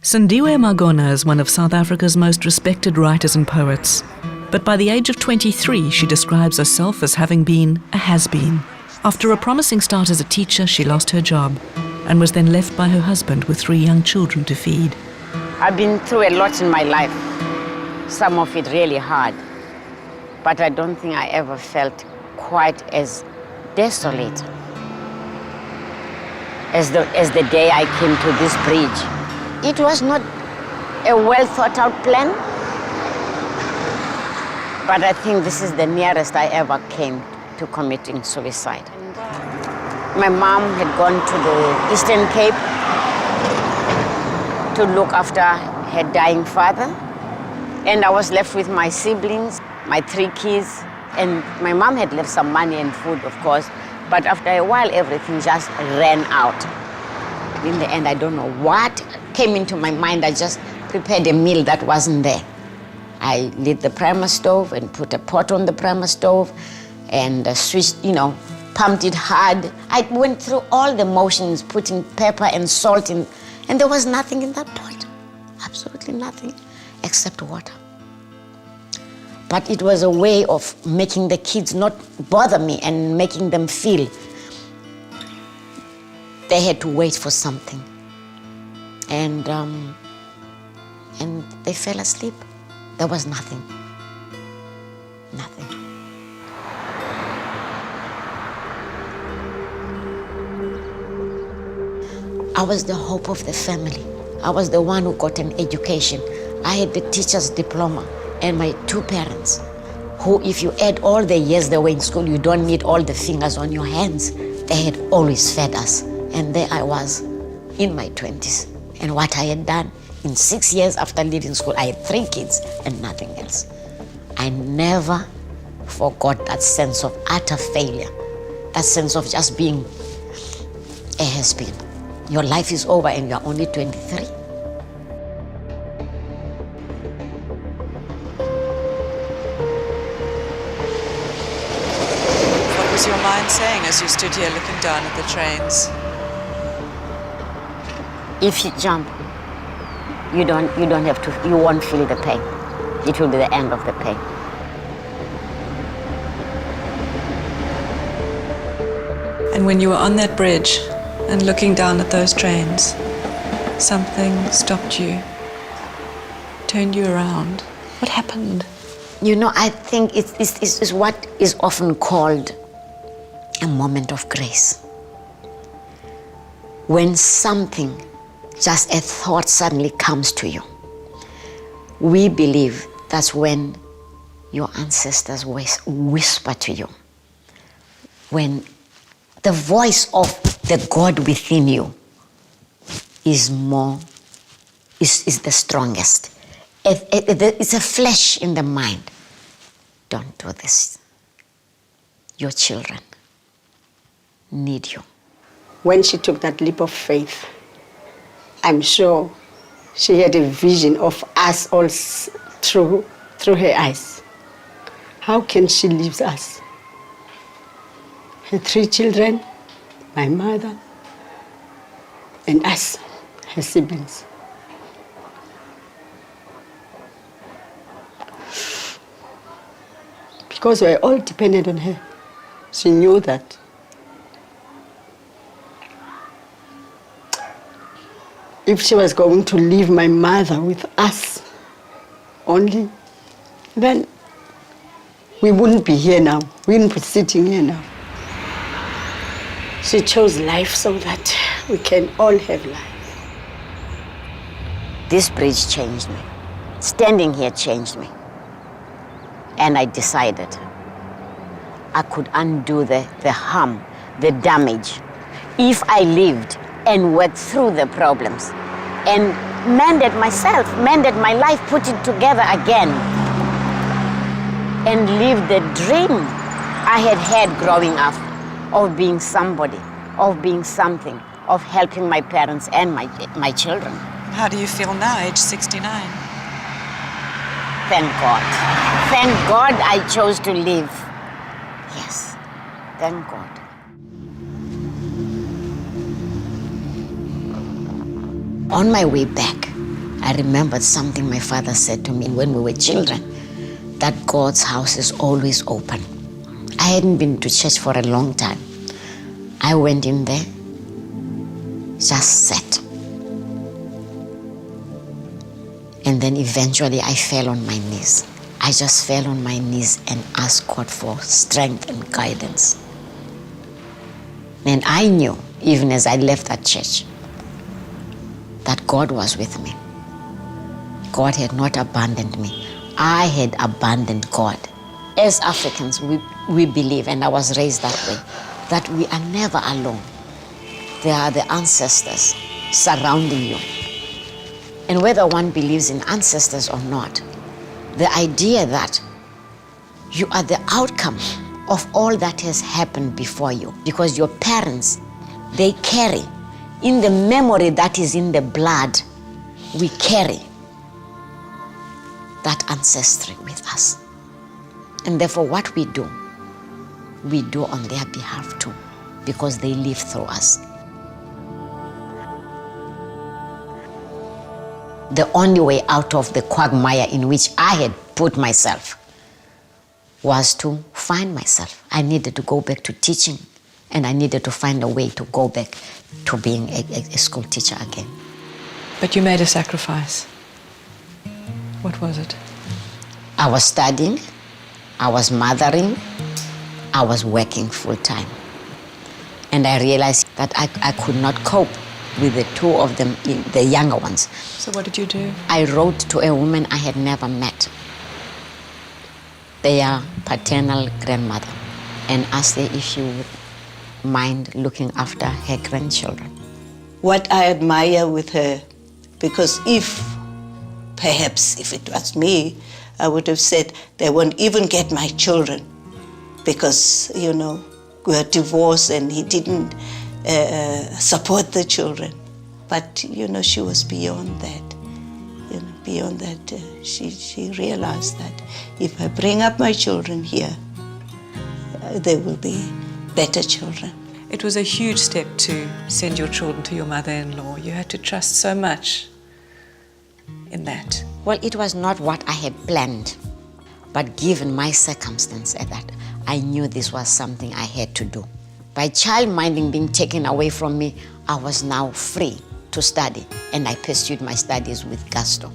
Sindiwe Magona is one of South Africa's most respected writers and poets. But by the age of 23, she describes herself as having been a has-been. After a promising start as a teacher, she lost her job and was then left by her husband with 3 young children to feed. I've been through a lot in my life, some of it really hard. But I don't think I ever felt quite as desolate as the day I came to this bridge. It was not a well-thought-out plan, but I think this is the nearest I ever came to committing suicide. My mom had gone to the Eastern Cape to look after her dying father, and I was left with my siblings, my 3 kids, and my mom had left some money and food, of course, but after a while, everything just ran out. In the end, I don't know what came into my mind. I just prepared a meal that wasn't there. I lit the primer stove and put a pot on the primer stove and switched, pumped it hard. I went through all the motions, putting pepper and salt in, and there was nothing in that pot. Absolutely nothing except water. But it was a way of making the kids not bother me and making them feel they had to wait for something. And they fell asleep. There was nothing. Nothing. I was the hope of the family. I was the one who got an education. I had the teacher's diploma and my 2 parents, who, if you add all the years they were in school, you don't need all the fingers on your hands. They had always fed us. And there I was in my 20s. And what I had done in 6 years after leaving school, I had 3 kids and nothing else. I never forgot that sense of utter failure, that sense of just being a has-been. Your life is over and you're only 23. What was your mind saying as you stood here looking down at the trains? If you jump, you won't feel the pain. It will be the end of the pain. And when you were on that bridge and looking down at those trains, something stopped you, turned you around. What happened? I think it's what is often called a moment of grace. When something, just a thought suddenly comes to you. We believe that's when your ancestors whisper to you. When the voice of the God within you is the strongest. It's a flash in the mind. Don't do this. Your children need you. When she took that leap of faith, I'm sure she had a vision of us all through her eyes. How can she leave us? Her 3 children, my mother, and us, her siblings. Because we're all dependent on her. She knew that. If she was going to leave my mother with us only, then we wouldn't be here now. We wouldn't be sitting here now. She chose life so that we can all have life. This bridge changed me. Standing here changed me. And I decided I could undo the harm, the damage, if I lived and worked through the problems and mended myself, mended my life, put it together again, and lived the dream I had growing up of being somebody, of being something, of helping my parents and my children. How do you feel now, age 69? Thank God. Thank God I chose to live. Yes, thank God. On my way back, I remembered something my father said to me when we were children, that God's house is always open. I hadn't been to church for a long time. I went in there, just sat. And then eventually I fell on my knees. I just fell on my knees and asked God for strength and guidance. And I knew, even as I left that church, that God was with me. God had not abandoned me. I had abandoned God. As Africans, we believe, and I was raised that way, that we are never alone. There are the ancestors surrounding you. And whether one believes in ancestors or not, the idea that you are the outcome of all that has happened before you, because your parents, they carry in the memory that is in the blood, we carry that ancestry with us. And therefore what we do on their behalf too, because they live through us. The only way out of the quagmire in which I had put myself was to find myself. I needed to go back to teaching, and I needed to find a way to go back to being a school teacher again. But you made a sacrifice. What was it? I was studying, I was mothering, I was working full time. And I realized that I could not cope with the two of them, the younger ones. So what did you do? I wrote to a woman I had never met, their paternal grandmother, and asked her if she would mind looking after her grandchildren. What I admire with her, because perhaps if it was me, I would have said they won't even get my children because, we are divorced and he didn't support the children. But, she was beyond that. Beyond that, she realized that if I bring up my children here, they will be better children. It was a huge step to send your children to your mother-in-law. You had to trust so much in that. Well, it was not what I had planned, but given my circumstance at that, I knew this was something I had to do. By child-minding being taken away from me, I was now free to study, and I pursued my studies with gusto.